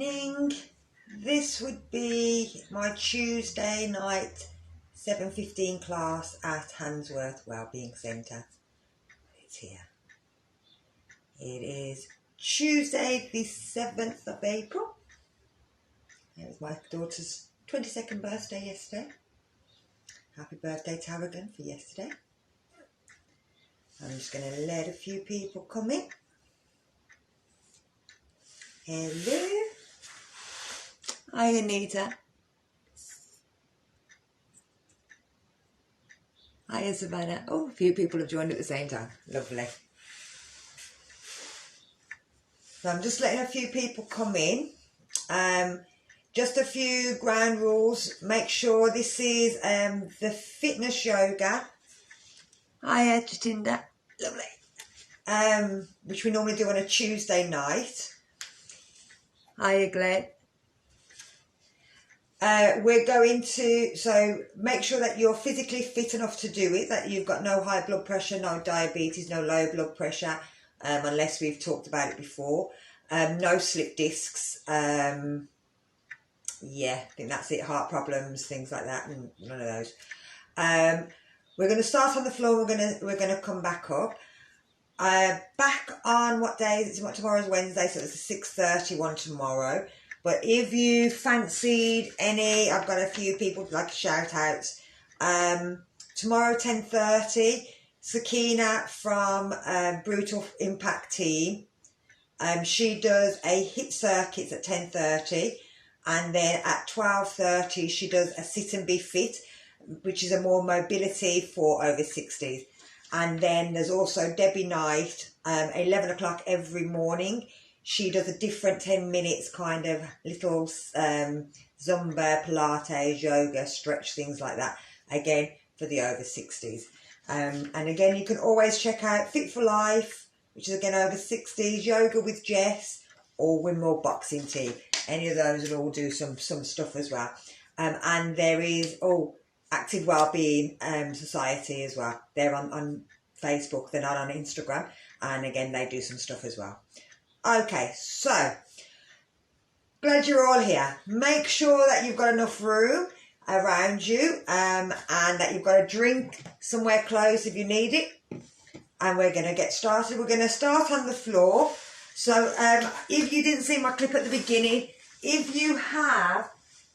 evening. This would be my Tuesday night 7:15 class at Handsworth Wellbeing Centre. It's here. It is Tuesday the 7th of April. It was my daughter's 22nd birthday yesterday. Happy birthday, Tarragon, for yesterday. I'm just going to let a few people come in. Hello. Hi, Anita. Hi, Savannah. Oh, a few people have joined at the same time. Lovely. So I'm just letting a few people come in. Just a few ground rules. Make sure this is the fitness yoga. Hi, Jatinda. Lovely. Which we normally do on a Tuesday night. Hiya, Glenn. We're going to, so make sure that you're physically fit enough to do it, that you've got no high blood pressure, no diabetes, no low blood pressure, unless we've talked about it before. No slip discs. Yeah, I think that's it. Heart problems, things like that, and none of those. We're going to start on the floor. We're gonna come back up. Back on what day is it? Tomorrow's Wednesday, so it's a 6:30 one tomorrow. But if you fancied any, I've got a few people like shout outs. Tomorrow 10:30, Sakina from Brutal Impact Team. She does a HIIT circuits at 10:30, and then at 12:30 she does a sit and be fit, which is a more mobility for over 60s. And then there's also Debbie Knight, 11 o'clock every morning. She does a different 10 minutes kind of little Zumba, Pilates, yoga, stretch, things like that. Again, for the over 60s. And again, you can always check out Fit for Life, which is again over 60s, Yoga with Jess, or Windmill Boxing Team. Any of those will all do some stuff as well. And there is, Active Wellbeing Society as well. They're on Facebook, they're not on Instagram. And again, they do some stuff as well. Okay, so glad you're all here. Make sure that you've got enough room around you and that you've got a drink somewhere close if you need it. And we're going to get started. We're going to start on the floor. So if you didn't see my clip at the beginning, if you have,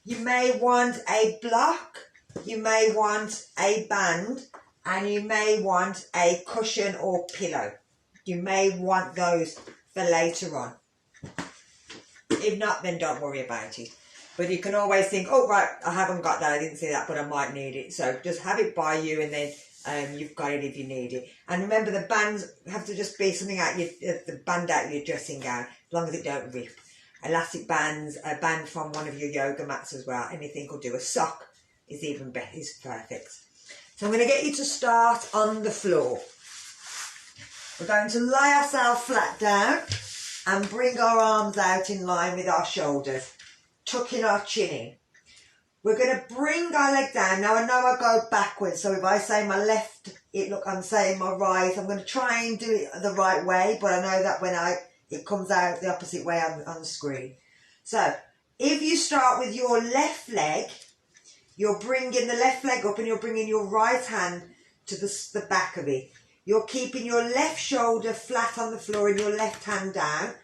you may want a block, you may want a band, and you may want a cushion or pillow. You may want those for later on. If not, then don't worry about it. But you can always think, oh, right, I haven't got that, I didn't see that, but I might need it. So just have it by you, and then you've got it if you need it. And remember, the bands have to just be something out the band out your dressing gown, as long as it don't rip. Elastic bands, a band from one of your yoga mats as well. Anything will do. A sock is even better, is perfect. So I'm going to get you to start on the floor. We're going to lie ourselves flat down and bring our arms out in line with our shoulders, tucking our chin in. We're going to bring our leg down. Now I know I go backwards, so if I say my left, I'm saying my right. I'm going to try and do it the right way, but I know that when it comes out the opposite way on the screen. So if you start with your left leg, you're bringing the left leg up and you're bringing your right hand to the back of it. You're keeping your left shoulder flat on the floor and your left hand down.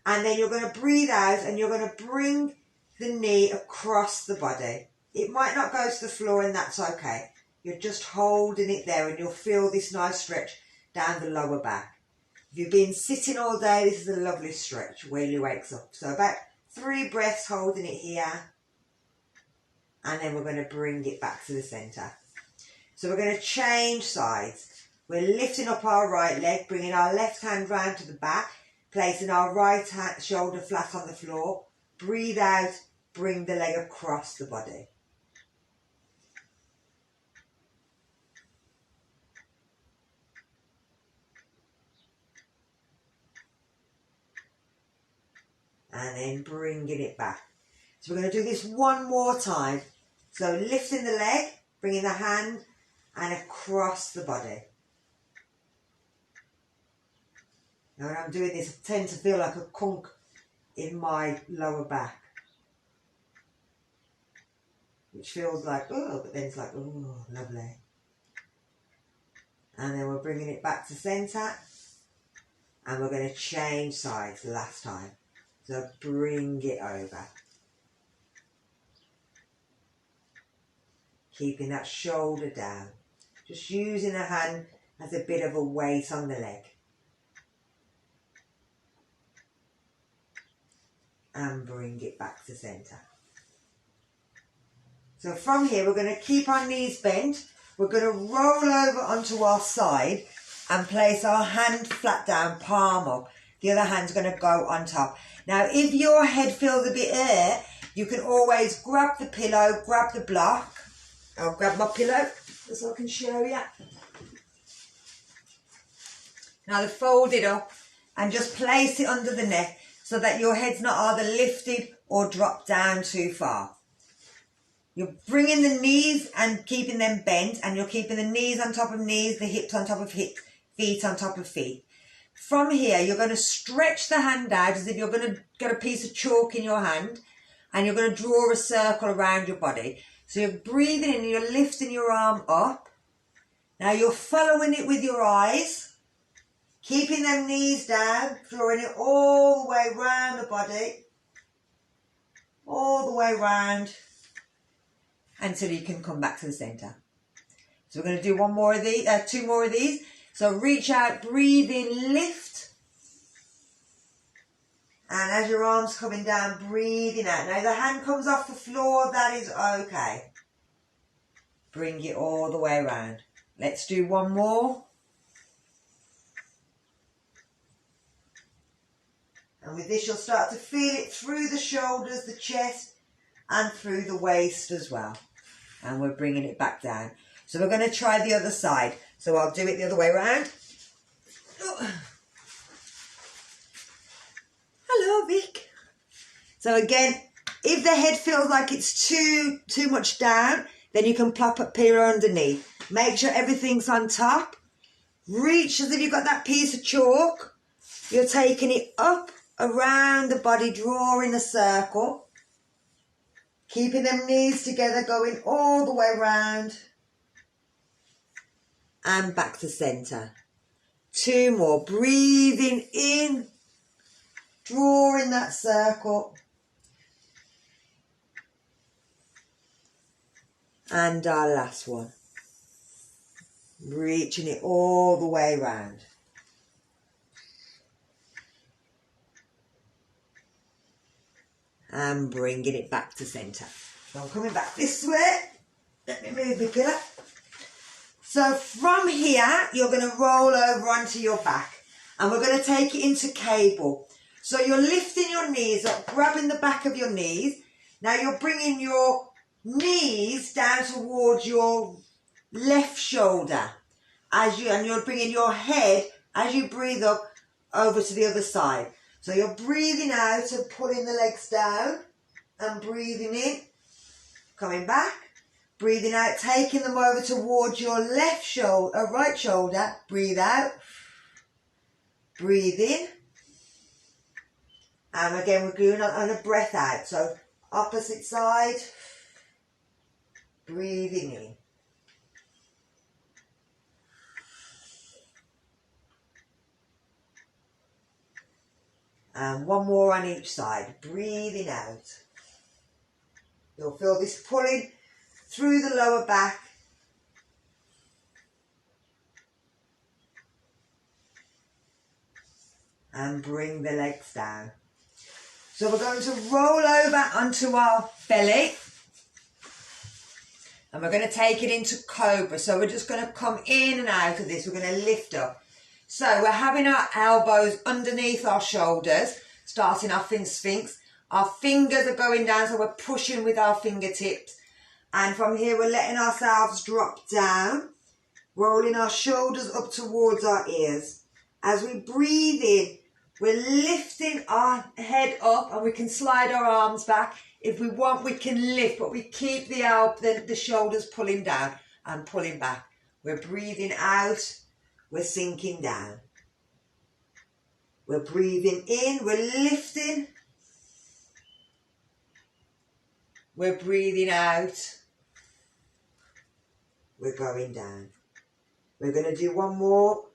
And then you're going to breathe out and you're going to bring the knee across the body. It might not go to the floor, and that's okay. You're just holding it there and you'll feel this nice stretch down the lower back. If you've been sitting all day, this is a lovely stretch where you wakes up. So about 3 breaths holding it here. And then we're going to bring it back to the centre. So we're going to change sides. We're lifting up our right leg, bringing our left hand round to the back, placing our right hand shoulder flat on the floor. Breathe out, bring the leg across the body. And then bringing it back. So we're going to do this one more time. So lifting the leg, bringing the hand and across the body. Now when I'm doing this, I tend to feel like a conch in my lower back, which feels like, oh, but then it's like, oh, lovely. And then we're bringing it back to centre, and we're going to change sides last time. So bring it over. Keeping that shoulder down. Just using the hand as a bit of a weight on the leg. And bring it back to centre. So from here, we're going to keep our knees bent. We're going to roll over onto our side and place our hand flat down, palm up. The other hand's going to go on top. Now, if your head feels a bit air, you can always grab the pillow, grab the block. I'll grab my pillow so I can show you. Now, fold it up and just place it under the neck so that your head's not either lifted or dropped down too far. You're bringing the knees and keeping them bent, and you're keeping the knees on top of knees, the hips on top of hips, feet on top of feet. From here, you're going to stretch the hand out as if you're going to get a piece of chalk in your hand, and you're going to draw a circle around your body. So you're breathing in and you're lifting your arm up. Now you're following it with your eyes, keeping them knees down, drawing it all the way round the body, all the way round, until you can come back to the centre. So we're going to do one more of these, two more of these. So reach out, breathe in, lift. And as your arm's coming down, breathing out. Now the hand comes off the floor, that is okay. Bring it all the way around. Let's do one more. And with this, you'll start to feel it through the shoulders, the chest, and through the waist as well. And we're bringing it back down. So we're going to try the other side. So I'll do it the other way around. Hello, Vic. So again, if the head feels like it's too much down, then you can plop a pillow underneath. Make sure everything's on top. Reach as if you've got that piece of chalk. You're taking it up around the body, drawing a circle. Keeping them knees together, going all the way round. And back to centre. Two more. Breathing in. Drawing that circle. And our last one. Reaching it all the way round. And bringing it back to centre. So I'm coming back this way. Let me move the pillow. So from here, you're going to roll over onto your back. And we're going to take it into cable. So you're lifting your knees up, grabbing the back of your knees. Now you're bringing your knees down towards your left shoulder. And you're bringing your head, as you breathe up, over to the other side. So you're breathing out and pulling the legs down and breathing in, coming back, breathing out, taking them over towards your left shoulder, right shoulder, breathe out, breathe in, and again we're doing on a breath out, so opposite side, breathing in. And one more on each side, breathing out. You'll feel this pulling through the lower back. And bring the legs down. So we're going to roll over onto our belly. And we're going to take it into cobra. So we're just going to come in and out of this. We're going to lift up. So we're having our elbows underneath our shoulders, starting off in Sphinx. Our fingers are going down, so we're pushing with our fingertips. And from here, we're letting ourselves drop down, rolling our shoulders up towards our ears. As we breathe in, we're lifting our head up, and we can slide our arms back. If we want, we can lift, but we keep the shoulders pulling down and pulling back. We're breathing out. We're sinking down. We're breathing in, we're lifting, We're breathing out. We're going down. We're going to do one more.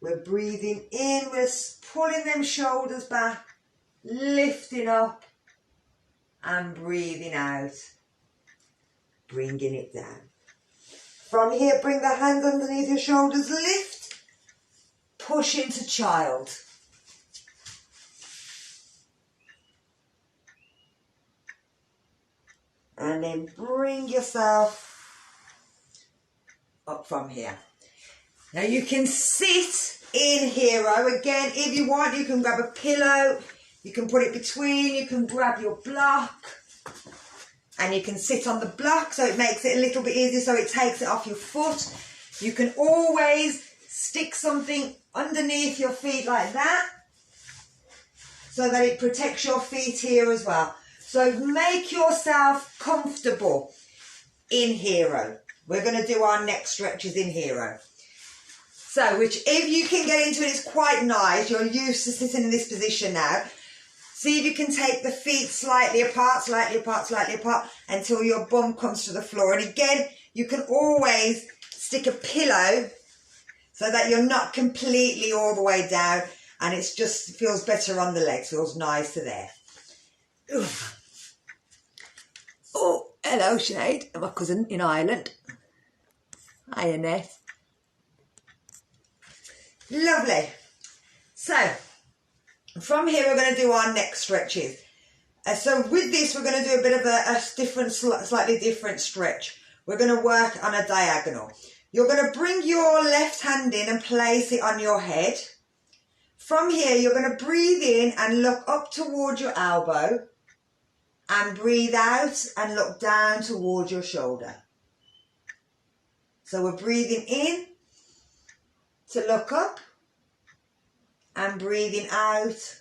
We're breathing in. We're pulling them shoulders back, lifting up, and breathing out, bringing it down. From here, bring the hands underneath your shoulders, lift, push into child. And then bring yourself up from here. Now you can sit in hero. Again, if you want, you can grab a pillow, you can put it between, you can grab your block, and you can sit on the block so it makes it a little bit easier, so it takes it off your foot. You can always stick something underneath your feet like that so that it protects your feet here as well. So make yourself comfortable in hero. We're going to do our neck stretches in hero. So if you can get into it, it's quite nice. You're used to sitting in this position now. See if you can take the feet slightly apart, slightly apart, slightly apart until your bum comes to the floor. And again, you can always stick a pillow so that you're not completely all the way down, and it just feels better on the legs, feels nicer there. Oof. Oh, hello Sinead, my cousin in Ireland. Hi Annette. Lovely. So, from here we're going to do our neck stretches. So with this we're going to do a bit of a different, slightly different stretch. We're going to work on a diagonal. You're going to bring your left hand in and place it on your head. From here you're going to breathe in and look up towards your elbow, and breathe out and look down towards your shoulder. So we're breathing in to look up and breathing out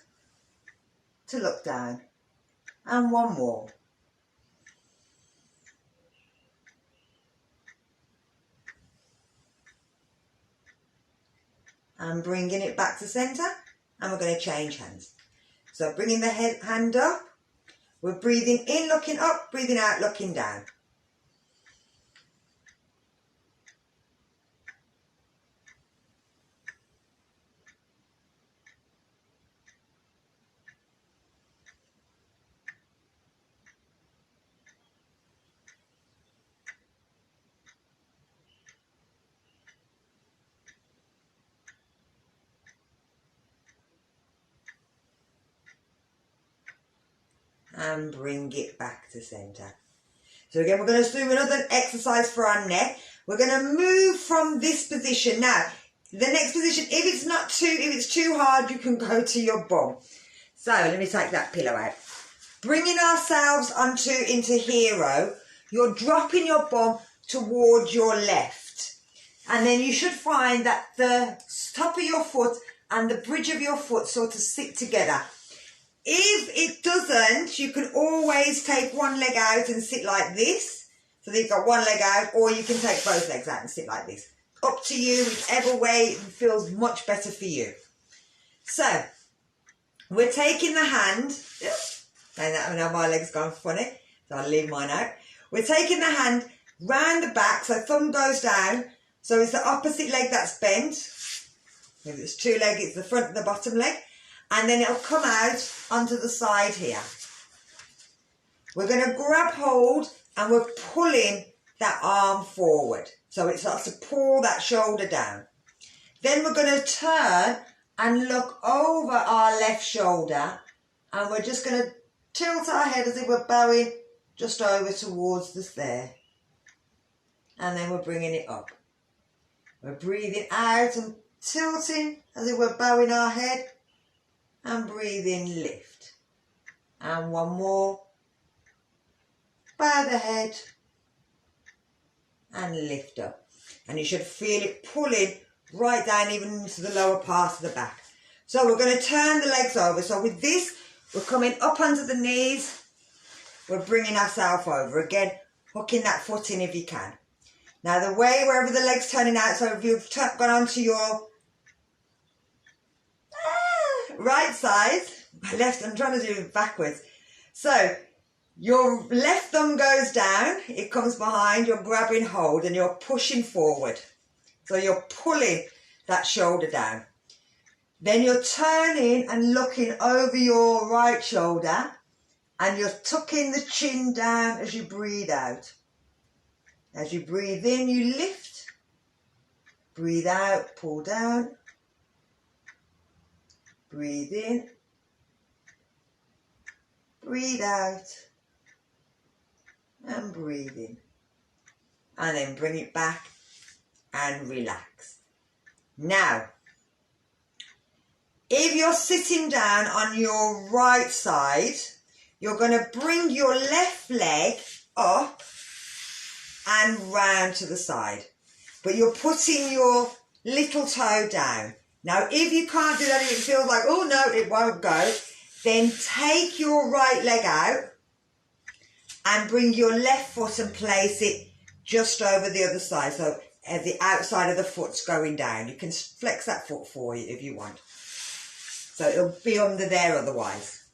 to look down. And one more. And bringing it back to centre, and we're going to change hands. So bringing the hand up, we're breathing in, looking up, breathing out, looking down. And bring it back to centre. So again, we're going to do another exercise for our neck. We're going to move from this position. Now, the next position, if it's too hard, you can go to your bum. So let me take that pillow out. Bringing ourselves into hero, you're dropping your bum towards your left. And then you should find that the top of your foot and the bridge of your foot sort of sit together. If it doesn't, you can always take one leg out and sit like this. So that you've got one leg out, or you can take both legs out and sit like this. Up to you, whichever way feels much better for you. So, we're taking the hand. And now my leg's gone funny, so I'll leave mine out. We're taking the hand round the back, so thumb goes down. So it's the opposite leg that's bent. If it's two legs, it's the front and the bottom leg. And then it'll come out onto the side here. We're going to grab hold and we're pulling that arm forward. So it starts to pull that shoulder down. Then we're going to turn and look over our left shoulder, and we're just going to tilt our head as if we're bowing just over towards the there. And then we're bringing it up. We're breathing out and tilting as if we're bowing our head. And breathe in, lift. And one more. Bow the head. And lift up. And you should feel it pulling right down even into the lower part of the back. So we're going to turn the legs over. So with this, we're coming up onto the knees. We're bringing ourselves over. Again, hooking that foot in if you can. Now the way wherever the leg's turning out, so if you've gone onto your right side, left, I'm trying to do it backwards. So Your left thumb goes down, it comes behind, you're grabbing hold and you're pushing forward. So you're pulling that shoulder down. Then you're turning and looking over your right shoulder and you're tucking the chin down as you breathe out. As you breathe in, you lift. Breathe out, pull down. Breathe in. Breathe out. And breathe in. And then bring it back and relax. Now, if you're sitting down on your right side, you're going to bring your left leg up and round to the side. But you're putting your little toe down. Now, if you can't do that, if it feels like, oh no, it won't go, then take your right leg out and bring your left foot and place it just over the other side. So as the outside of the foot's going down. You can flex that foot for you if you want. So it'll be under there otherwise.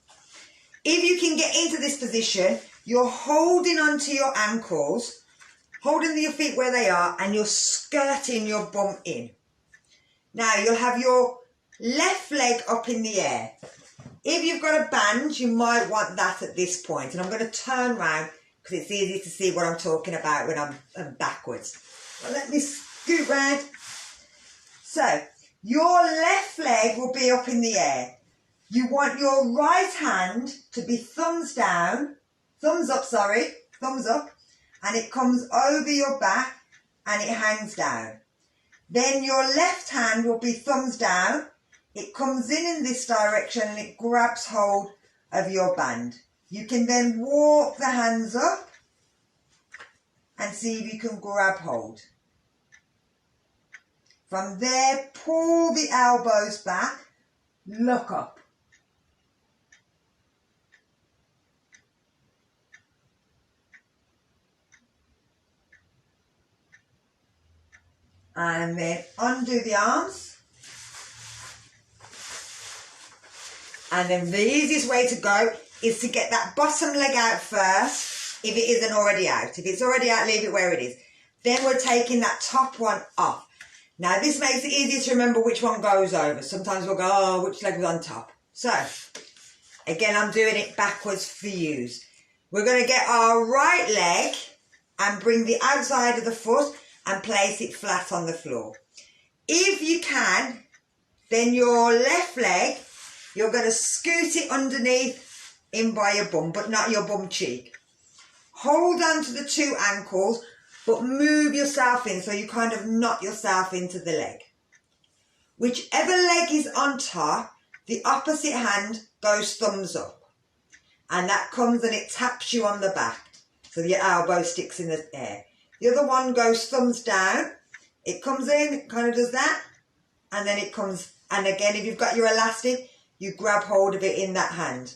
If you can get into this position, you're holding onto your ankles, holding your feet where they are, and you're skirting your bum in. Now you'll have your left leg up in the air. If you've got a band, you might want that at this point. And I'm going to turn round because it's easy to see what I'm talking about when I'm backwards. Well, let me scoot round. So your left leg will be up in the air. You want your right hand to be thumbs down, thumbs up, and it comes over your back and it hangs down. Then your left hand will be thumbs down. It comes in this direction and it grabs hold of your band. You can then walk the hands up and see if you can grab hold. From there, pull the elbows back, look up. And then undo the arms. And then the easiest way to go is to get that bottom leg out first, if it isn't already out. If it's already out, leave it where it is. Then we're taking that top one off. Now this makes it easier to remember which one goes over. Sometimes we'll go, oh, which leg was on top? So, again, I'm doing it backwards for you. We're going to get our right leg and bring the outside of the foot and place it flat on the floor. If you can, then your left leg, you're going to scoot it underneath in by your bum, but not your bum cheek. Hold on to the two ankles, but move yourself in so you kind of knot yourself into the leg. Whichever leg is on top, the opposite hand goes thumbs up. And that comes and it taps you on the back. So your elbow sticks in the air. The other one goes thumbs down. It comes in, it kind of does that. And then it comes, and again, if you've got your elastic, you grab hold of it in that hand.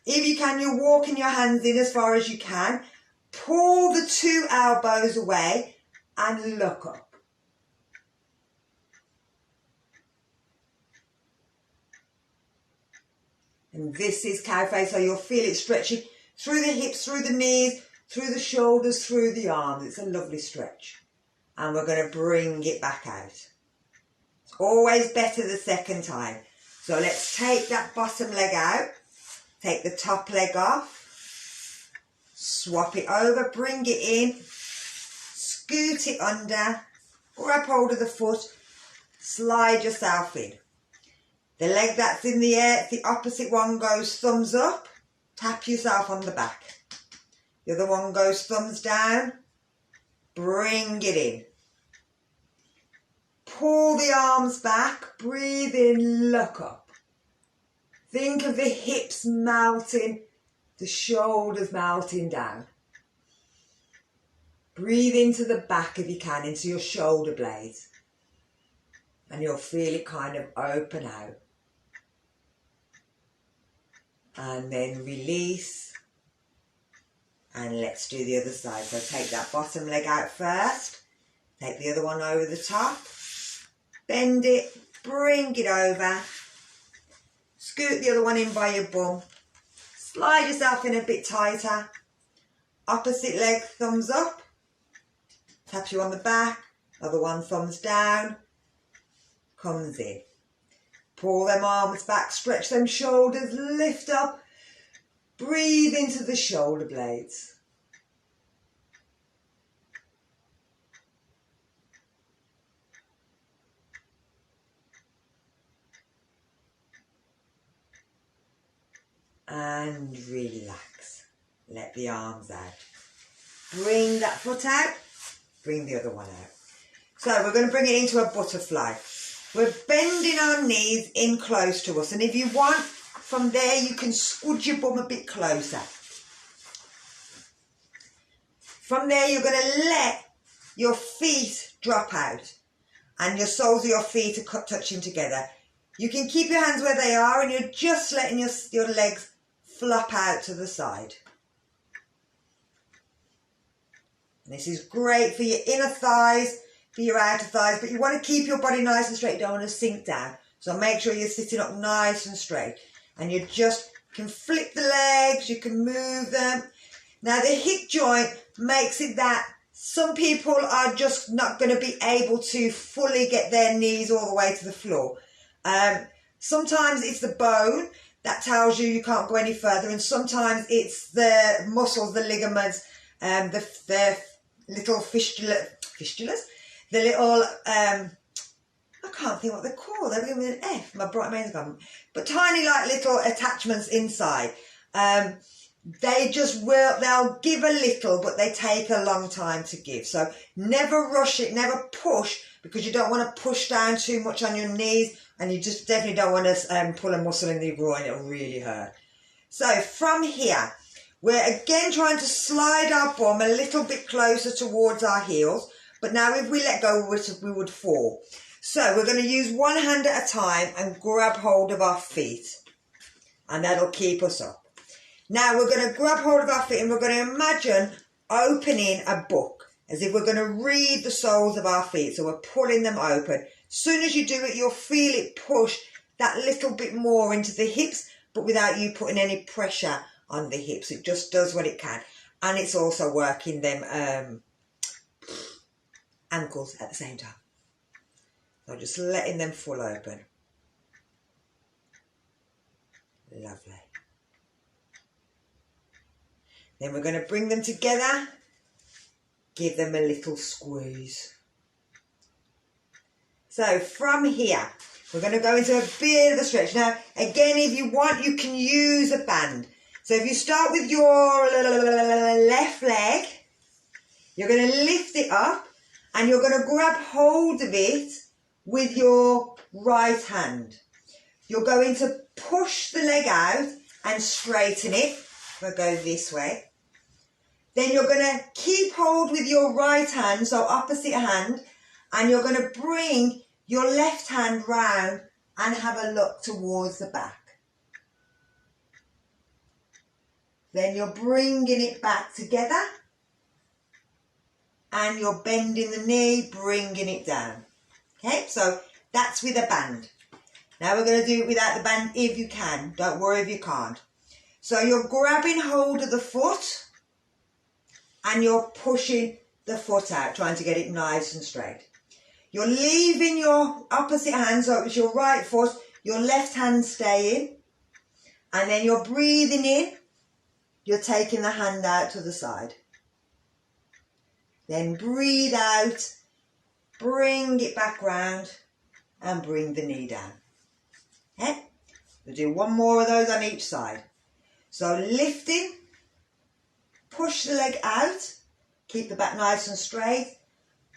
If you can, you're walking your hands in as far as you can. Pull the two elbows away and look up. And this is cow face, so you'll feel it stretching through the hips, through the knees, through the shoulders, through the arms. It's a lovely stretch. And we're going to bring it back out. It's always better the second time. So let's take that bottom leg out. Take the top leg off. Swap it over, bring it in. Scoot it under. Grab hold of the foot. Slide yourself in. The leg that's in the air, the opposite one goes thumbs up. Tap yourself on the back. The other one goes thumbs down. Bring it in. Pull the arms back. Breathe in, look up. Think of the hips melting, the shoulders melting down. Breathe into the back if you can, into your shoulder blades. And you'll feel it kind of open out. And then release. And let's do the other side. So take that bottom leg out first. Take the other one over the top. Bend it. Bring it over. Scoot the other one in by your bum. slide yourself in a bit tighter. Opposite leg, thumbs up. Tap you on the back. Other one, thumbs down. Comes in. Pull them arms back, stretch them shoulders, lift up. Breathe into the shoulder blades. And relax. Let the arms out. Bring that foot out. Bring the other one out. So we're going to bring it into a butterfly. We're bending our knees in close to us. And if you want, from there you can squidge your bum a bit closer. From there you're going to let your feet drop out. And your soles of your feet are touching together. You can keep your hands where they are and you're just letting your legs flop out to the side. And this is great for your inner thighs, for your outer thighs, but you want to keep your body nice and straight. You don't want to sink down. So make sure you're sitting up nice and straight. And you just can flip the legs, you can move them. Now the hip joint makes it that some people are just not going to be able to fully get their knees all the way to the floor. Sometimes it's the bone that tells you you can't go any further, and sometimes it's the muscles, the ligaments, the little fistulas, the little, I can't think what they're called, they're beginning with an F, my bright mind's gone, but tiny like little attachments inside. They just will, they'll give a little, but they take a long time to give. So never rush it, never push, because you don't want to push down too much on your knees, and you just definitely don't want to pull a muscle in the groin, it'll really hurt. So from here, we're again trying to slide our bum a little bit closer towards our heels, but now if we let go, we would fall. So we're going to use one hand at a time and grab hold of our feet, and that'll keep us up. Now we're going to grab hold of our feet and we're going to imagine opening a book, as if we're going to read the soles of our feet. So we're pulling them open. As soon as you do it, you'll feel it push that little bit more into the hips, but without you putting any pressure on the hips. It just does what it can. And it's also working them ankles at the same time. So just letting them full open. Lovely. Then we're going to bring them together, give them a little squeeze. So from here, we're going to go into a bit of a stretch. Now, again, if you want, you can use a band. So if you start with your left leg, you're going to lift it up and you're going to grab hold of it with your right hand. You're going to push the leg out and straighten it. We'll go this way. Then you're going to keep hold with your right hand, so opposite hand, and you're going to bring your left hand round and have a look towards the back. Then you're bringing it back together and you're bending the knee, bringing it down. Okay, so that's with a band. Now we're going to do it without the band if you can. Don't worry if you can't. So you're grabbing hold of the foot and you're pushing the foot out, trying to get it nice and straight. You're leaving your opposite hand, so it's your right foot, your left hand staying, and then you're breathing in, you're taking the hand out to the side. Then breathe out, bring it back round, and bring the knee down. Okay? We'll do one more of those on each side. So lifting, push the leg out, keep the back nice and straight,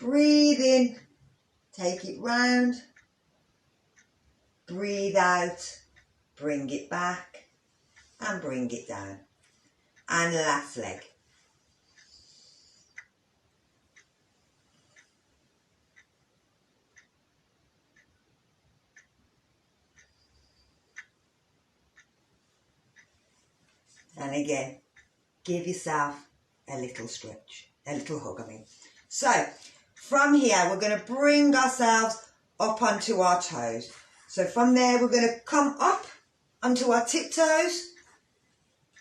breathe in, take it round, breathe out, bring it back and bring it down. And last leg. And again, give yourself a little stretch, a little hug, I mean. So, from here, we're going to bring ourselves up onto our toes. So from there, we're going to come up onto our tiptoes.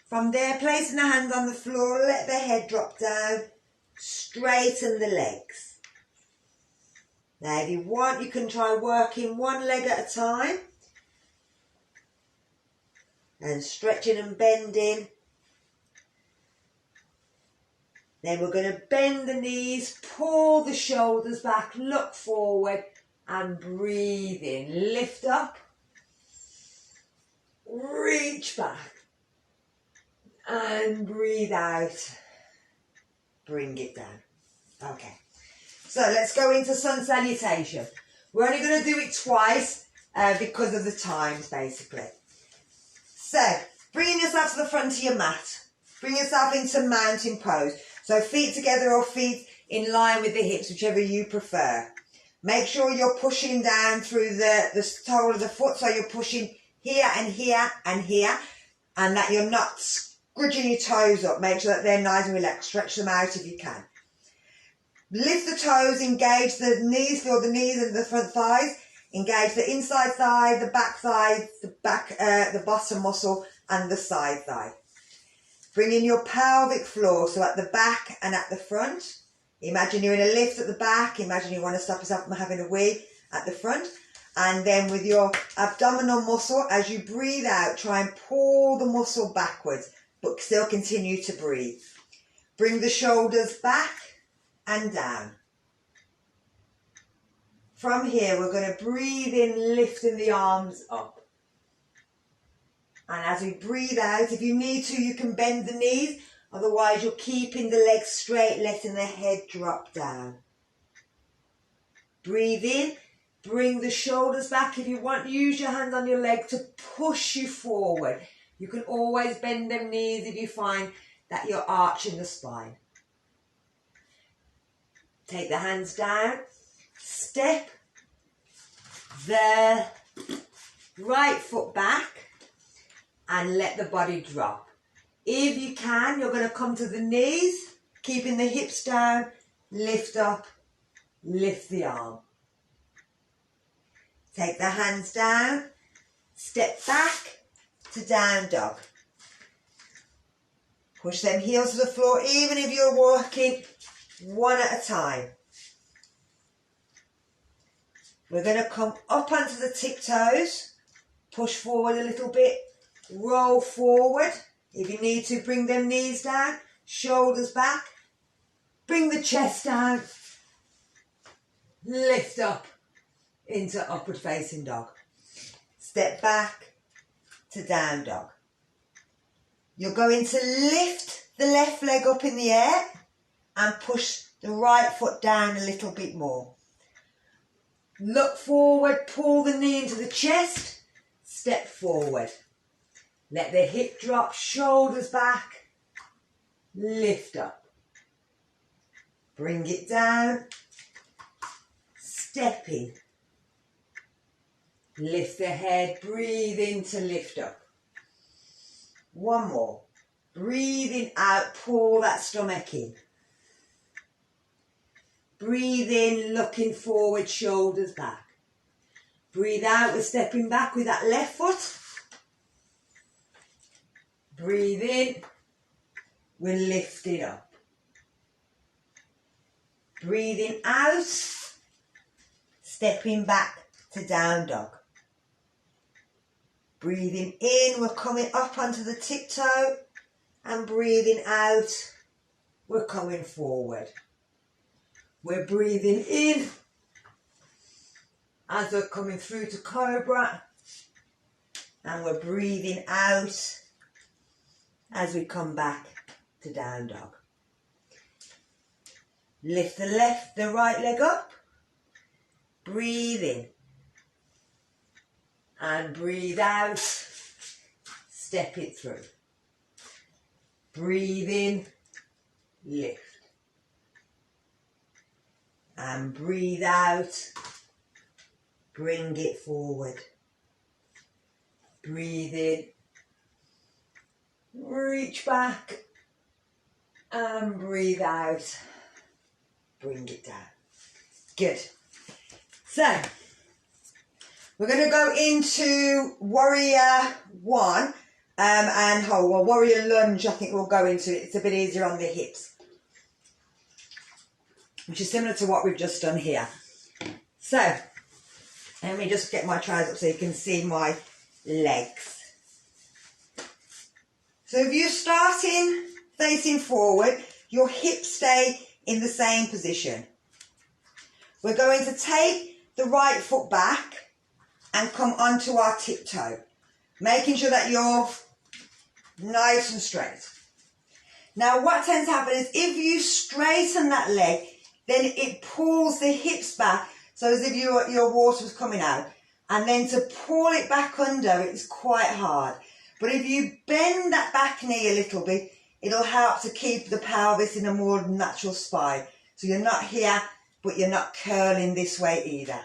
From there, placing the hands on the floor, let the head drop down, straighten the legs. Now if you want, you can try working one leg at a time and stretching and bending. Then we're going to bend the knees, pull the shoulders back, look forward and breathe in. Lift up, reach back and breathe out. Bring it down. Okay, so let's go into sun salutation. We're only going to do it twice because of the times basically. So bringing yourself to the front of your mat. Bring yourself into mountain pose. So feet together or feet in line with the hips, whichever you prefer. Make sure you're pushing down through the sole of the foot, so you're pushing here and here and here, and that you're not scrunching your toes up. Make sure that they're nice and relaxed. Stretch them out if you can. Lift the toes, engage the knees, feel the knees and the front thighs. Engage the inside thigh, the back thigh, the bottom muscle and the side thigh. Bring in your pelvic floor, so at the back and at the front. Imagine you're in a lift at the back. Imagine you want to stop yourself from having a wee at the front. And then with your abdominal muscle, as you breathe out, try and pull the muscle backwards, but still continue to breathe. Bring the shoulders back and down. From here, we're going to breathe in, lifting the arms up. And as we breathe out, if you need to, you can bend the knees. Otherwise, you're keeping the legs straight, letting the head drop down. Breathe in, bring the shoulders back. If you want, use your hands on your leg to push you forward. You can always bend them knees if you find that you're arching the spine. Take the hands down. Step the right foot back and let the body drop. If you can, you're going to come to the knees, keeping the hips down, lift up, lift the arm. Take the hands down, step back to down dog. Push them heels to the floor, even if you're walking one at a time. We're going to come up onto the tiptoes, push forward a little bit, roll forward. If you need to, bring them knees down, shoulders back, bring the chest down, lift up into upward facing dog. Step back to down dog. You're going to lift the left leg up in the air and push the right foot down a little bit more. Look forward, pull the knee into the chest, step forward. Let the hip drop, shoulders back, lift up. Bring it down, step in. Lift the head, breathe in to lift up. One more. Breathing out, pull that stomach in. Breathe in, looking forward, shoulders back. Breathe out, we're stepping back with that left foot. Breathe in, we're lifting up. Breathing out, stepping back to down dog. Breathing in, we're coming up onto the tiptoe, and breathing out, we're coming forward. We're breathing in as we're coming through to cobra, and we're breathing out as we come back to down dog. Lift the right leg up, breathe in, and breathe out, step it through. Breathe in, lift. And breathe out, bring it forward. Breathe in, reach back, and breathe out, bring it down. Good. So, we're going to go into warrior one, And hold, well, warrior lunge I think we'll go into. It's a bit easier on the hips, which is similar to what we've just done here. So let me just get my trousers up so you can see my legs. So if you're starting facing forward, your hips stay in the same position. We're going to take the right foot back and come onto our tiptoe, making sure that you're nice and straight. Now what tends to happen is if you straighten that leg, then it pulls the hips back, so as if your water was coming out. And then to pull it back under, it's quite hard. But if you bend that back knee a little bit, it'll help to keep the pelvis in a more natural spine. So you're not here, but you're not curling this way either.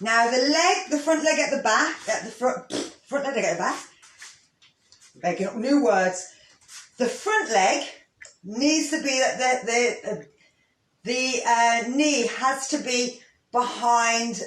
Now the front leg at the back, front leg at the back, making up new words. The front leg needs to be that the knee has to be behind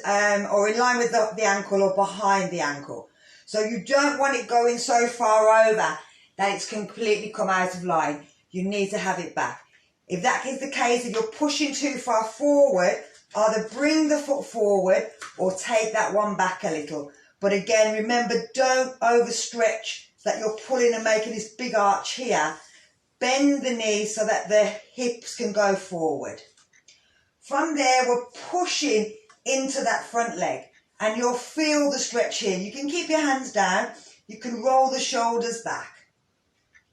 or in line with the ankle or behind the ankle. So you don't want it going so far over that it's completely come out of line. You need to have it back. If that is the case, if you're pushing too far forward, either bring the foot forward or take that one back a little. But again, remember, don't overstretch that you're pulling and making this big arch here. Bend the knee so that the hips can go forward. From there, we're pushing into that front leg and you'll feel the stretch here. You can keep your hands down. You can roll the shoulders back.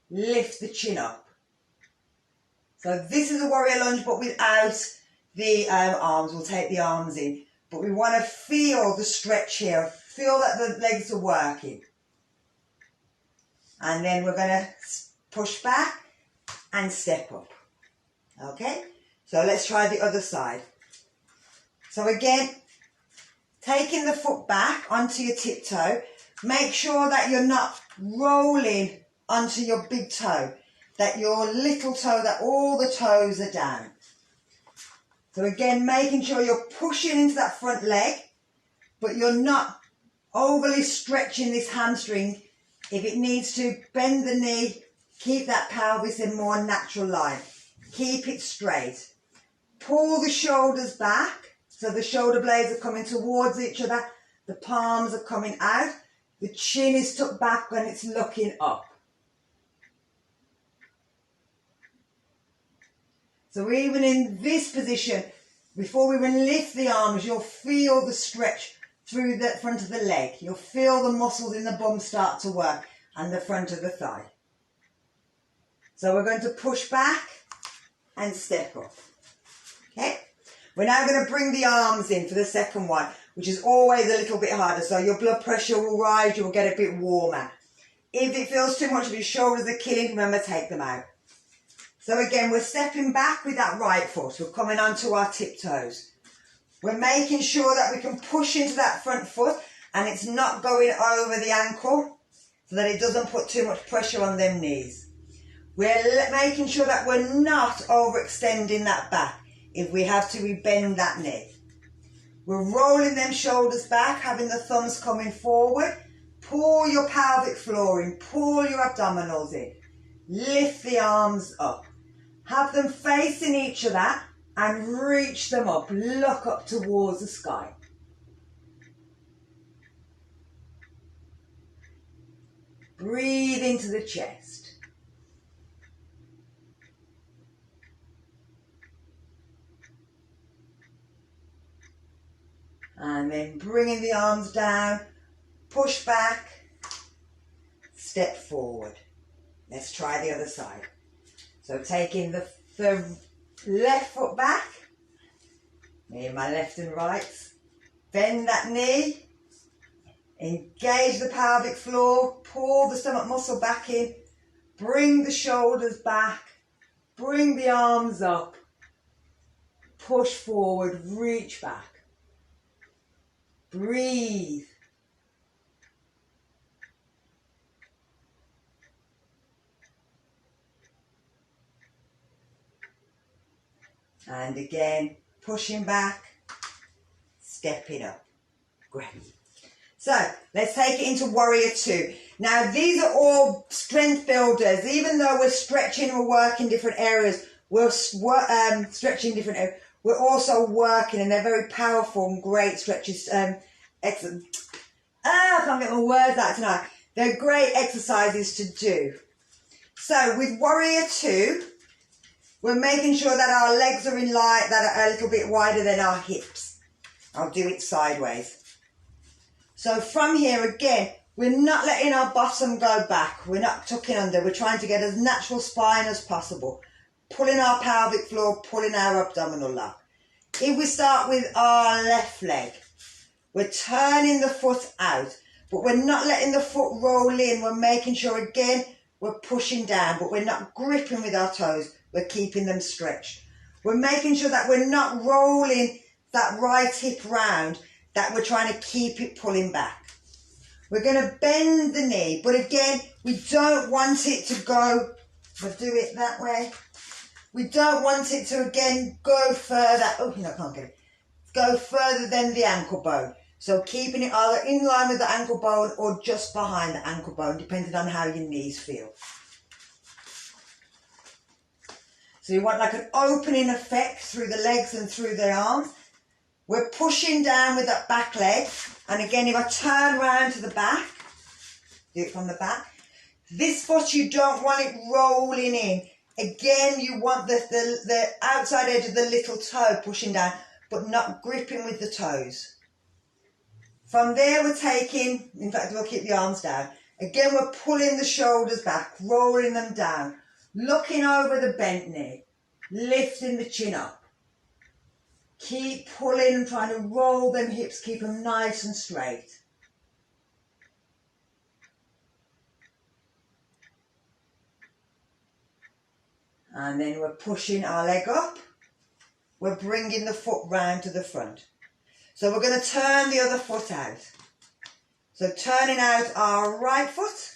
Lift the chin up. So this is a warrior lunge, but without the arms. We'll take the arms in. But we want to feel the stretch here. Feel that the legs are working. And then we're going to push back and step up. Okay? So let's try the other side. So again, taking the foot back onto your tiptoe. Make sure that you're not rolling onto your big toe. That your little toe, that all the toes are down. So again, making sure you're pushing into that front leg, but you're not overly stretching this hamstring. If it needs to, bend the knee, keep that pelvis in more natural line. Keep it straight. Pull the shoulders back, so the shoulder blades are coming towards each other. The palms are coming out. The chin is tucked back when it's looking up. So even in this position, before we even lift the arms, you'll feel the stretch through the front of the leg. You'll feel the muscles in the bum start to work and the front of the thigh. So we're going to push back and step up. Okay? We're now going to bring the arms in for the second one, which is always a little bit harder. So your blood pressure will rise, you will get a bit warmer. If it feels too much, if your shoulders are killing, remember, take them out. So again, we're stepping back with that right foot. We're coming onto our tiptoes. We're making sure that we can push into that front foot and it's not going over the ankle so that it doesn't put too much pressure on them knees. We're making sure that we're not overextending that back. If we have to, we bend that knee. We're rolling them shoulders back, having the thumbs coming forward. Pull your pelvic floor in, pull your abdominals in. Lift the arms up. Have them facing each other and reach them up. Look up towards the sky. Breathe into the chest. And then bringing the arms down, push back, step forward. Let's try the other side. So taking the left foot back, me and my left and right, bend that knee, engage the pelvic floor, pull the stomach muscle back in, bring the shoulders back, bring the arms up, push forward, reach back, breathe. And again, pushing back, stepping up. Great. So let's take it into warrior two. Now these are all strength builders. Even though we're stretching, we're working different areas, we're stretching different areas, we're also working, and they're very powerful and great stretches. Excellent. I can't get my words out tonight. They're great exercises to do. So with warrior two, we're making sure that our legs are in line, that are a little bit wider than our hips. I'll do it sideways. So from here again, we're not letting our bottom go back. We're not tucking under. We're trying to get as natural spine as possible. Pulling our pelvic floor, pulling our abdominal lock. If we start with our left leg, we're turning the foot out, but we're not letting the foot roll in. We're making sure again, we're pushing down, but we're not gripping with our toes. We're keeping them stretched. We're making sure that we're not rolling that right hip round, that we're trying to keep it pulling back. We're going to bend the knee, but again, we don't want it to go, we'll do it that way. We don't want it to again go further, oh no, I can't get it, go further than the ankle bone. So keeping it either in line with the ankle bone or just behind the ankle bone, depending on how your knees feel. So you want like an opening effect through the legs and through the arms. We're pushing down with that back leg. And again, if I turn around to the back, do it from the back. This foot, you don't want it rolling in. Again, you want the outside edge of the little toe pushing down, but not gripping with the toes. From there, we're taking, in fact, we'll keep the arms down. Again, we're pulling the shoulders back, rolling them down, looking over the bent knee, lifting the chin up. Keep pulling and trying to roll them hips, keep them nice and straight. And then we're pushing our leg up. We're bringing the foot round to the front. So we're going to turn the other foot out. So turning out our right foot,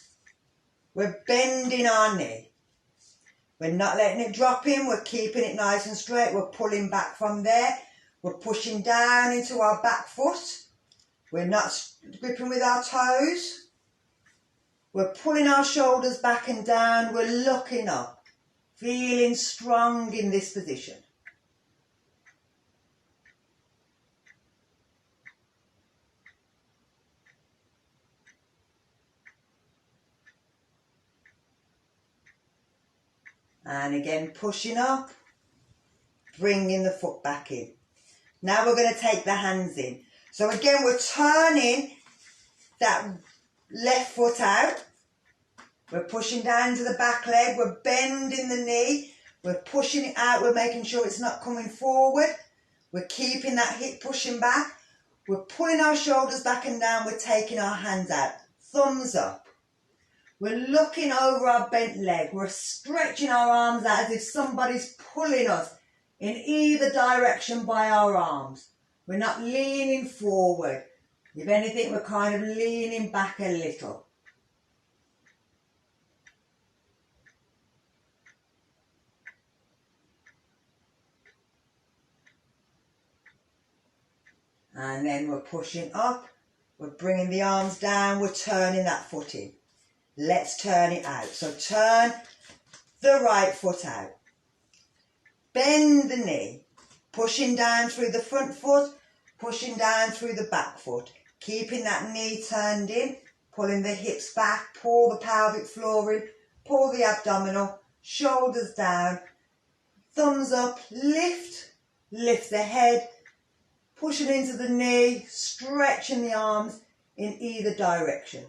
we're bending our knee. We're not letting it drop in, we're keeping it nice and straight. We're pulling back from there. We're pushing down into our back foot. We're not gripping with our toes. We're pulling our shoulders back and down. We're looking up, feeling strong in this position. And again, pushing up, bringing the foot back in. Now we're going to take the hands in. So again, we're turning that left foot out. We're pushing down to the back leg. We're bending the knee. We're pushing it out. We're making sure it's not coming forward. We're keeping that hip pushing back. We're pulling our shoulders back and down. We're taking our hands out. Thumbs up. We're looking over our bent leg. We're stretching our arms out as if somebody's pulling us in either direction by our arms. We're not leaning forward. If anything, we're kind of leaning back a little. And then we're pushing up. We're bringing the arms down. We're turning that foot in. Let's turn it out. So turn the right foot out. Bend the knee. Pushing down through the front foot. Pushing down through the back foot. Keeping that knee turned in. Pulling the hips back. Pull the pelvic floor in. Pull the abdominal. Shoulders down. Thumbs up. Lift. Lift the head. Pushing into the knee. Stretching the arms in either direction.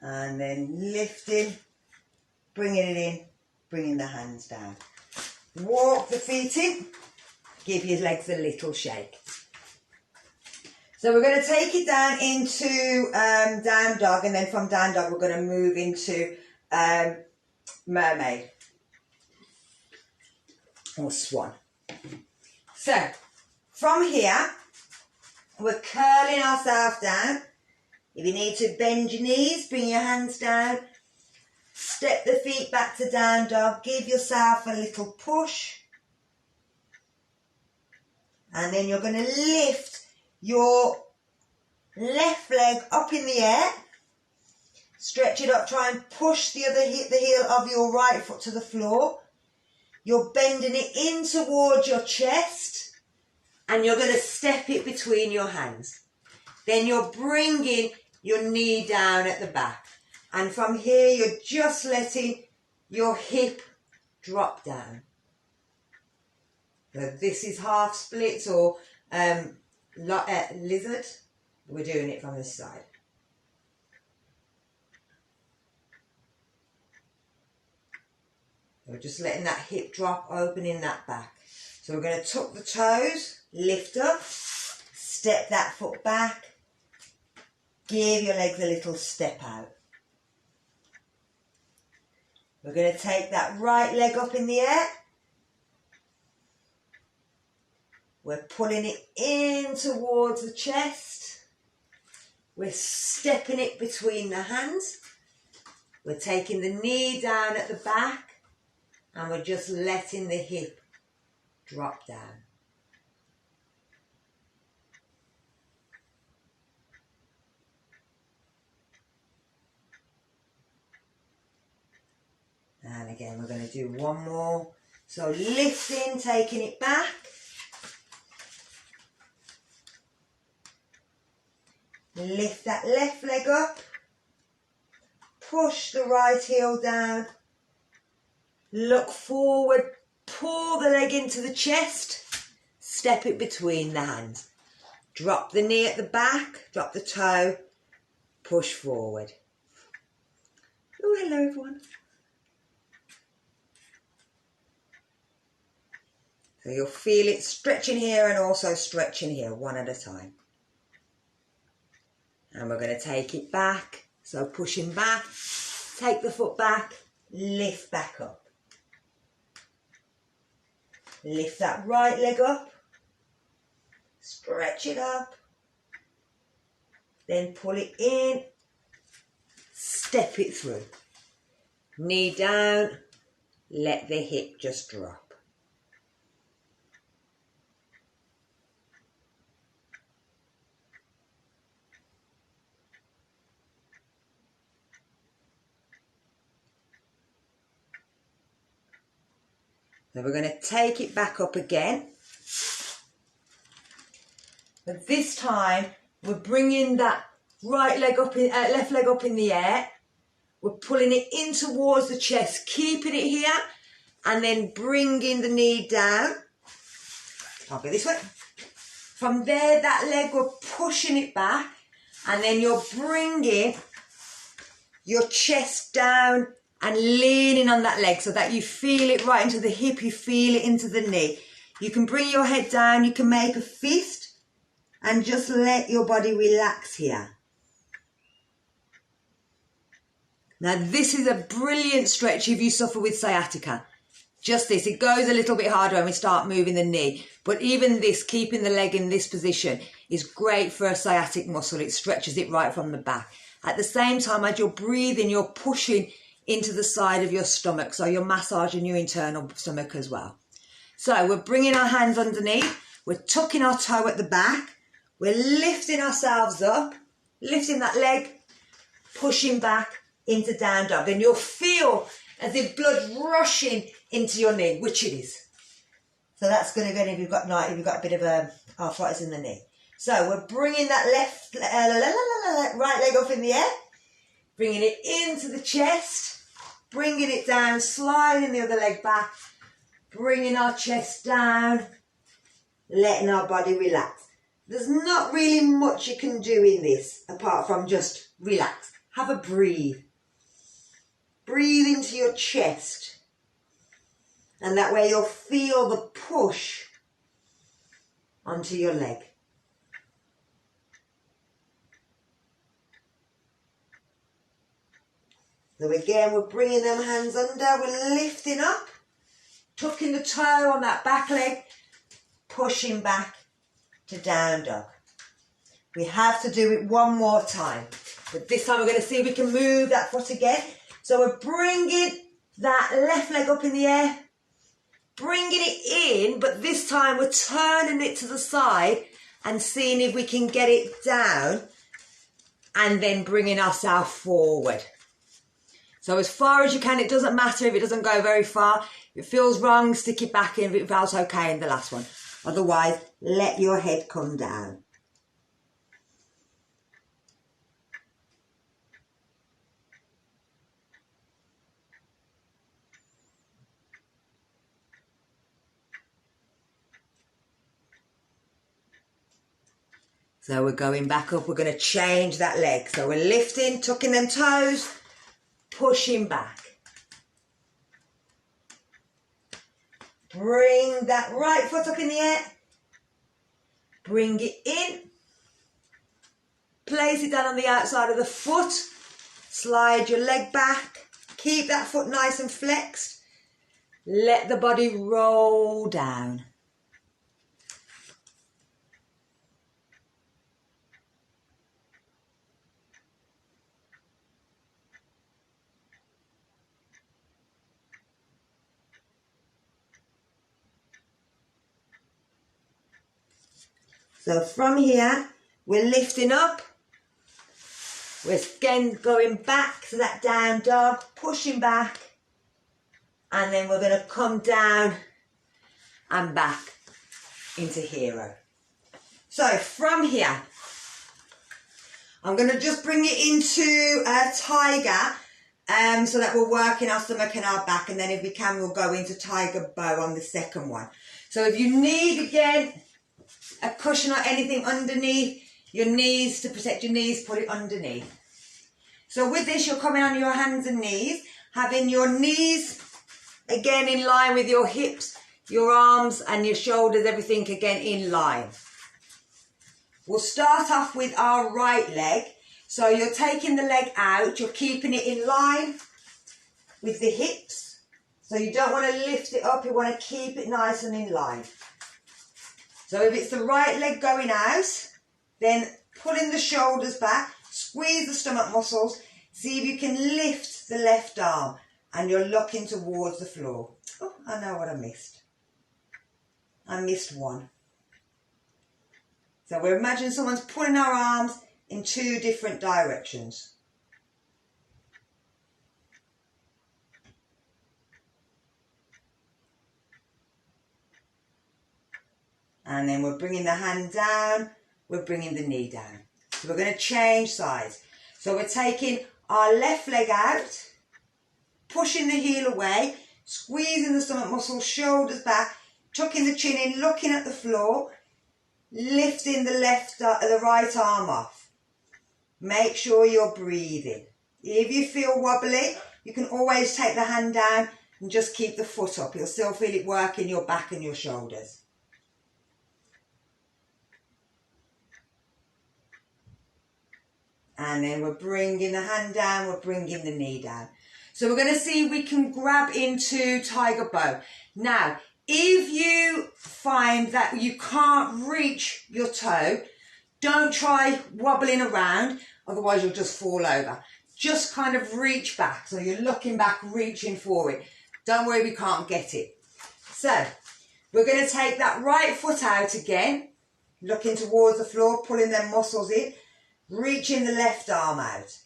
And then lifting, bringing it in, bringing the hands down. Walk the feet in, give your legs a little shake. So we're going to take it down into down dog, and then from down dog we're going to move into mermaid or swan. So from here, We're curling ourselves down. If you need to bend your knees, bring your hands down. Step the feet back to down dog. Give yourself a little push. And then you're going to lift your left leg up in the air. Stretch it up. Try and push the heel of your right foot to the floor. You're bending it in towards your chest. And you're going to step it between your hands. Then you're bringing your knee down at the back. And from here, you're just letting your hip drop down. So this is half splits or lizard. We're doing it from this side. We're just letting that hip drop, opening that back. So we're going to tuck the toes, lift up, step that foot back, give your legs a little step out. We're going to take that right leg up in the air. We're pulling it in towards the chest. We're stepping it between the hands. We're taking the knee down at the back. And we're just letting the hip drop down. And again, we're going to do one more. So lifting, taking it back. Lift that left leg up. Push the right heel down. Look forward. Pull the leg into the chest. Step it between the hands. Drop the knee at the back. Drop the toe. Push forward. Oh, hello everyone. So you'll feel it stretching here and also stretching here, one at a time. And we're going to take it back. So pushing back, take the foot back, lift back up. Lift that right leg up, stretch it up, then pull it in, step it through. Knee down, let the hip just drop. Then we're going to take it back up again. But this time, we're bringing that right leg up, left leg up in the air. We're pulling it in towards the chest, keeping it here, and then bringing the knee down. I'll go this way. From there, that leg, we're pushing it back, and then you're bringing your chest down and leaning on that leg so that you feel it right into the hip, you feel it into the knee. You can bring your head down, you can make a fist and just let your body relax here. Now this is a brilliant stretch if you suffer with sciatica. Just this, it goes a little bit harder when we start moving the knee. But even this, keeping the leg in this position is great for a sciatic muscle. It stretches it right from the back. At the same time, as you're breathing, you're pushing into the side of your stomach. So you're massaging your internal stomach as well. So we're bringing our hands underneath. We're tucking our toe at the back. We're lifting ourselves up, lifting that leg, pushing back into down dog. And you'll feel as if blood rushing into your knee, which it is. So that's good again if you've got a bit of arthritis in the knee. So we're bringing that right leg up in the air, bringing it into the chest, bringing it down, sliding the other leg back, bringing our chest down, letting our body relax. There's not really much you can do in this apart from just relax. Have a breathe. Breathe into your chest. And that way you'll feel the push onto your leg. So again, we're bringing them hands under, we're lifting up, tucking the toe on that back leg, pushing back to down dog. We have to do it one more time. But this time we're going to see if we can move that foot again. So we're bringing that left leg up in the air, bringing it in, but this time we're turning it to the side and seeing if we can get it down and then bringing ourselves forward. So as far as you can, it doesn't matter if it doesn't go very far. If it feels wrong, stick it back in if it feels okay in the last one. Otherwise, let your head come down. So we're going back up, we're going to change that leg. So we're lifting, tucking them toes, pushing back. Bring that right foot up in the air. Bring it in. Place it down on the outside of the foot. Slide your leg back. Keep that foot nice and flexed. Let the body roll down. So from here, we're lifting up. We're again going back to that down dog, pushing back. And then we're going to come down and back into hero. So from here, I'm going to just bring it into a tiger so that we're working our stomach and our back. And then if we can, we'll go into tiger bow on the second one. So if you need, again, a cushion or anything underneath your knees to protect your knees, put it underneath. So with this, you're coming on your hands and knees, having your knees again in line with your hips, your arms and your shoulders, everything again in line. We'll start off with our right leg. So you're taking the leg out, you're keeping it in line with the hips. So you don't want to lift it up, you want to keep it nice and in line. So if it's the right leg going out, then pulling the shoulders back, squeeze the stomach muscles, see if you can lift the left arm and you're looking towards the floor. Oh, I know what I missed. I missed one. So we're imagining someone's pulling our arms in two different directions. And then we're bringing the hand down, we're bringing the knee down. So we're going to change sides. So we're taking our left leg out, pushing the heel away, squeezing the stomach muscles, shoulders back, tucking the chin in, looking at the floor, lifting the right arm off. Make sure you're breathing. If you feel wobbly, you can always take the hand down and just keep the foot up. You'll still feel it working your back and your shoulders. And then we're bringing the hand down, we're bringing the knee down. So we're going to see if we can grab into tiger bow. Now, if you find that you can't reach your toe, don't try wobbling around, otherwise you'll just fall over. Just kind of reach back. So you're looking back, reaching forward. Don't worry, we can't get it. So we're going to take that right foot out again, looking towards the floor, pulling them muscles in, reaching the left arm out.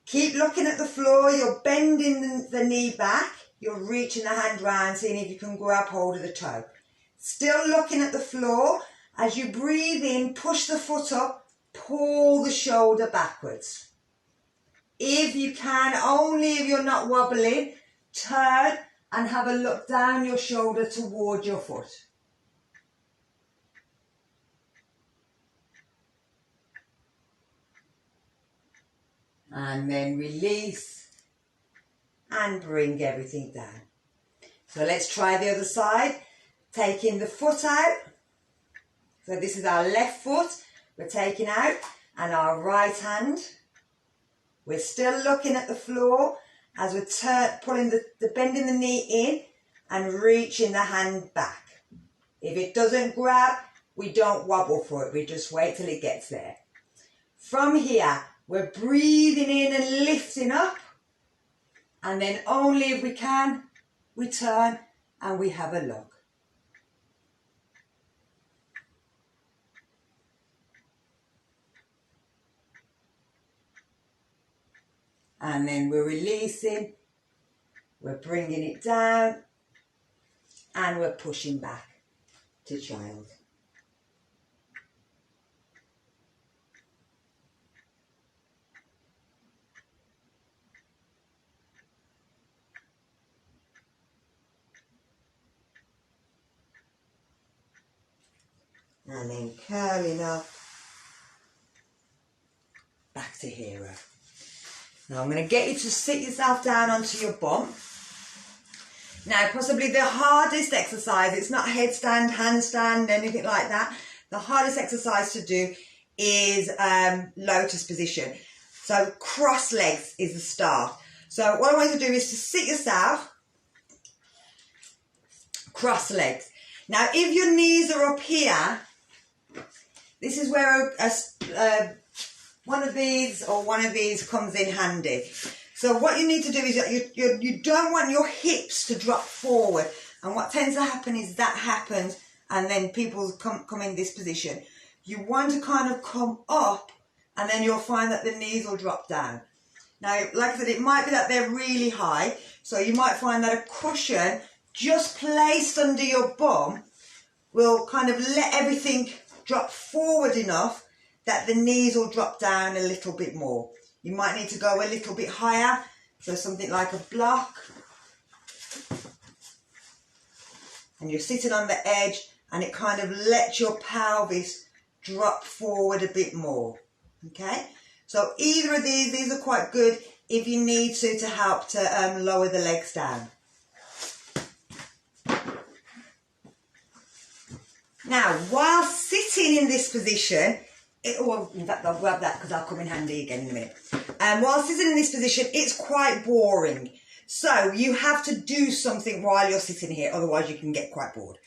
Keep looking at the floor, you're bending the knee back, you're reaching the hand round, seeing if you can grab hold of the toe. Still looking at the floor. As you breathe in, push the foot up, pull the shoulder backwards. If you can, only if you're not wobbling, turn and have a look down your shoulder toward your foot. And then release and bring everything down. So let's try the other side. Taking the foot out. So this is our left foot. We're taking out. And our right hand. We're still looking at the floor as we're pulling bending the knee in and reaching the hand back. If it doesn't grab, we don't wobble for it. We just wait till it gets there. From here, we're breathing in and lifting up. And then only if we can, we turn and we have a look. And then we're releasing, we're bringing it down, and we're pushing back to child. And then curling up, back to hero. Now I'm going to get you to sit yourself down onto your bum. Now possibly the hardest exercise, it's not headstand, handstand, anything like that. The hardest exercise to do is lotus position. So cross legs is the start. So what I want you to do is to sit yourself, cross legs. Now if your knees are up here, this is where one of these comes in handy. So what you need to do is you don't want your hips to drop forward. And what tends to happen is that happens and then people come in this position. You want to kind of come up and then you'll find that the knees will drop down. Now, like I said, it might be that they're really high. So you might find that a cushion just placed under your bum will kind of let everything drop forward enough that the knees will drop down a little bit more. You might need to go a little bit higher, so something like a block. And you're sitting on the edge and it kind of lets your pelvis drop forward a bit more, okay? So either of these are quite good if you need to help to lower the legs down. Now, while sitting in this position, in fact, I'll grab that because I'll come in handy again in a minute. While sitting in this position, it's quite boring. So you have to do something while you're sitting here, otherwise you can get quite bored.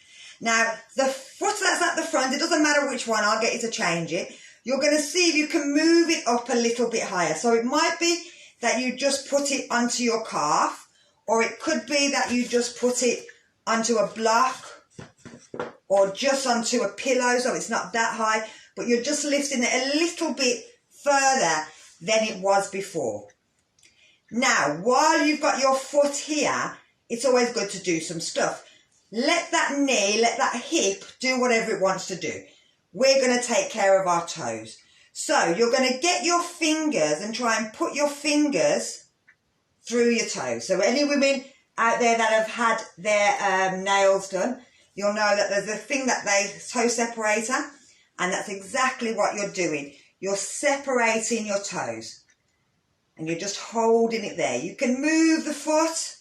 Now, the foot that's at the front, it doesn't matter which one, I'll get you to change it. You're going to see if you can move it up a little bit higher. So it might be that you just put it onto your calf, or it could be that you just put it onto a block, or just onto a pillow, so it's not that high, but you're just lifting it a little bit further than it was before. Now, while you've got your foot here, it's always good to do some stuff. Let that knee, let that hip do whatever it wants to do. We're going to take care of our toes. So you're going to get your fingers and try and put your fingers through your toes. So any women out there that have had their nails done, you'll know that there's a thing that they toe separator, and that's exactly what you're doing. You're separating your toes and you're just holding it there. You can move the foot,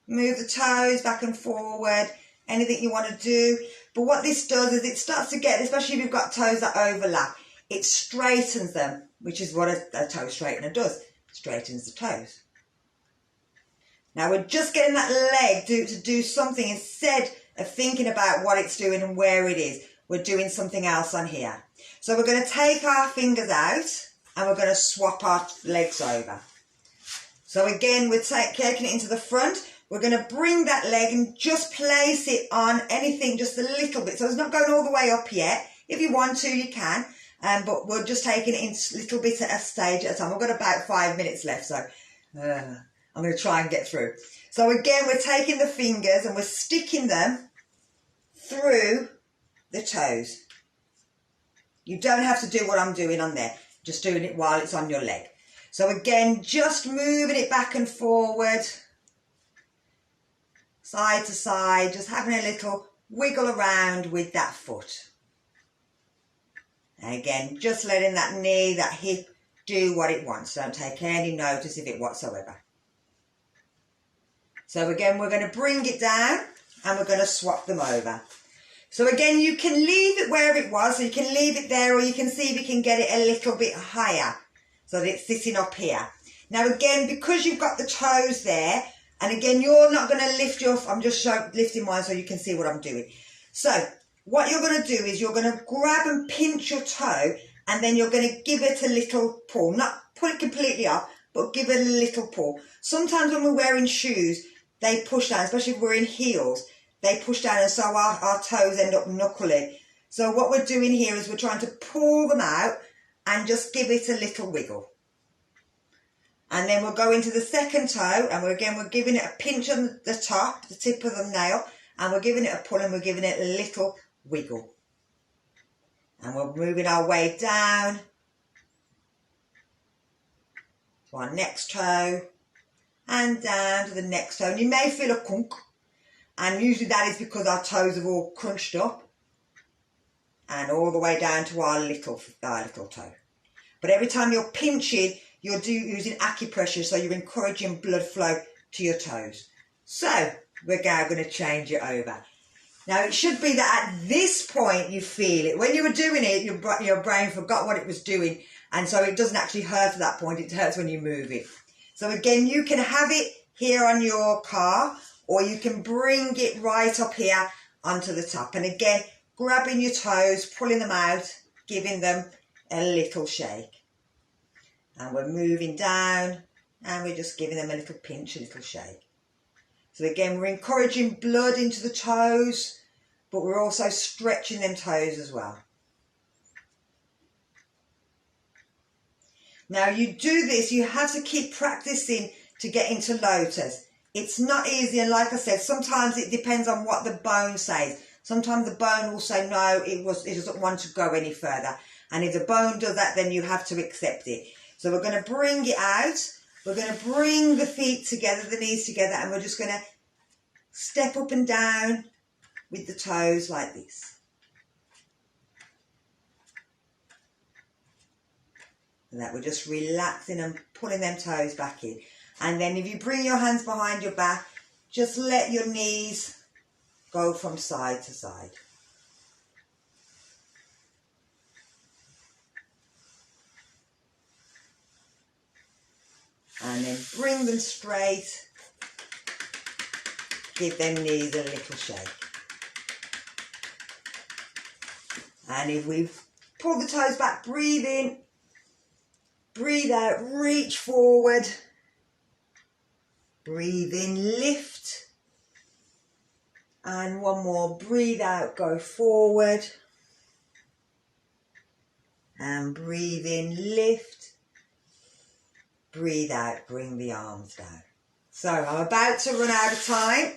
move the toes back and forward, anything you want to do. But what this does is it starts to get, especially if you've got toes that overlap, it straightens them, which is what a toe straightener does. It straightens the toes. Now we're just getting that leg to do something instead of thinking about what it's doing and where it is. We're doing something else on here. So we're going to take our fingers out and we're going to swap our legs over. So again, we're taking it into the front. We're going to bring that leg and just place it on anything just a little bit. So it's not going all the way up yet. If you want to, you can. But we're just taking it in a little bit at a stage at a time. We've got about 5 minutes left, so I'm going to try and get through. So again, we're taking the fingers and we're sticking them through the toes. You don't have to do what I'm doing on there, just doing it while it's on your leg. So again, just moving it back and forward, side to side, just having a little wiggle around with that foot. And again, just letting that knee, that hip do what it wants. Don't take any notice of it whatsoever. So again, we're going to bring it down and we're going to swap them over. So again, you can leave it where it was, so you can leave it there, or you can see if you can get it a little bit higher so that it's sitting up here. Now again, because you've got the toes there, and again, you're not going to lift your, I'm just lifting mine so you can see what I'm doing. So what you're going to do is you're going to grab and pinch your toe and then you're going to give it a little pull. Not pull it completely up, but give it a little pull. Sometimes when we're wearing shoes, they push down, especially if we're in heels. They push down, and so our toes end up knuckly. So what we're doing here is we're trying to pull them out and just give it a little wiggle. And then we'll go into the second toe, and we're giving it a pinch on the top, the tip of the nail, and we're giving it a pull, and we're giving it a little wiggle. And we're moving our way down to our next toe, and down to the next toe. And you may feel a kunk, and usually that is because our toes have all crunched up, and all the way down to our little toe. But every time you're pinching, you're using acupressure, so you're encouraging blood flow to your toes. So we're now going to change it over. Now it should be that at this point you feel it. When you were doing it, your brain forgot what it was doing, and so it doesn't actually hurt at that point. It hurts when you move it. So again, you can have it here on your car, or you can bring it right up here onto the top. And again, grabbing your toes, pulling them out, giving them a little shake. And we're moving down, and we're just giving them a little pinch, a little shake. So again, we're encouraging blood into the toes, but we're also stretching them toes as well. Now you do this, you have to keep practicing to get into lotus. It's not easy, and like I said, sometimes it depends on what the bone says. Sometimes the bone will say no, it doesn't want to go any further. And if the bone does that, then you have to accept it. So we're going to bring it out. We're going to bring the feet together, the knees together, and we're just going to step up and down with the toes like this. And that we're just relaxing and pulling them toes back in. And then if you bring your hands behind your back, just let your knees go from side to side. And then bring them straight. Give them knees a little shake. And if we pull the toes back, breathe in, breathe out, reach forward. Breathe in, lift. And one more, breathe out, go forward. And breathe in, lift. Breathe out, bring the arms down. So I'm about to run out of time.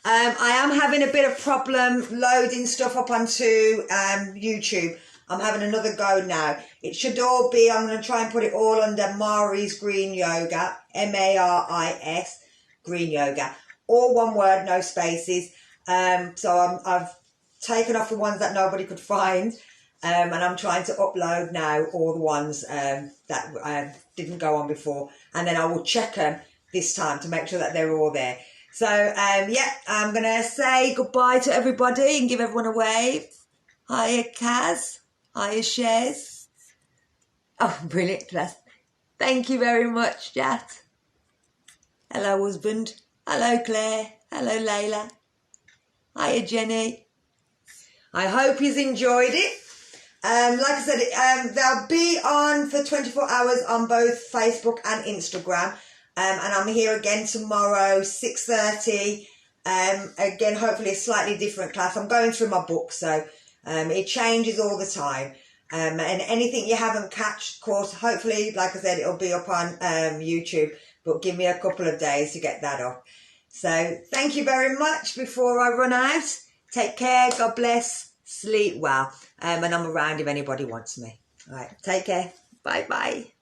I am having a bit of problem loading stuff up onto YouTube. I'm having another go now. It should all be, I'm going to try and put it all under Mari's Green Yoga, M-A-R-I-S, Green Yoga. All one word, no spaces. So I've taken off the ones that nobody could find. And I'm trying to upload now all the ones that didn't go on before. And then I will check them this time to make sure that they're all there. So, yeah, I'm going to say goodbye to everybody and give everyone a wave. Hiya, Kaz. Hiya, Shez. Oh, brilliant. Thank you very much, Jat. Hello, husband. Hello, Claire. Hello, Layla. Hiya, Jenny. I hope you've enjoyed it. Like I said, they'll be on for 24 hours on both Facebook and Instagram. And I'm here again tomorrow, 6:30. Again, hopefully a slightly different class. I'm going through my book, so it changes all the time. And anything you haven't catched, of course, hopefully, like I said, it'll be up on YouTube. But give me a couple of days to get that up. So thank you very much. Before I run out, take care. God bless. Sleep well. And I'm around if anybody wants me. All right. Take care. Bye-bye.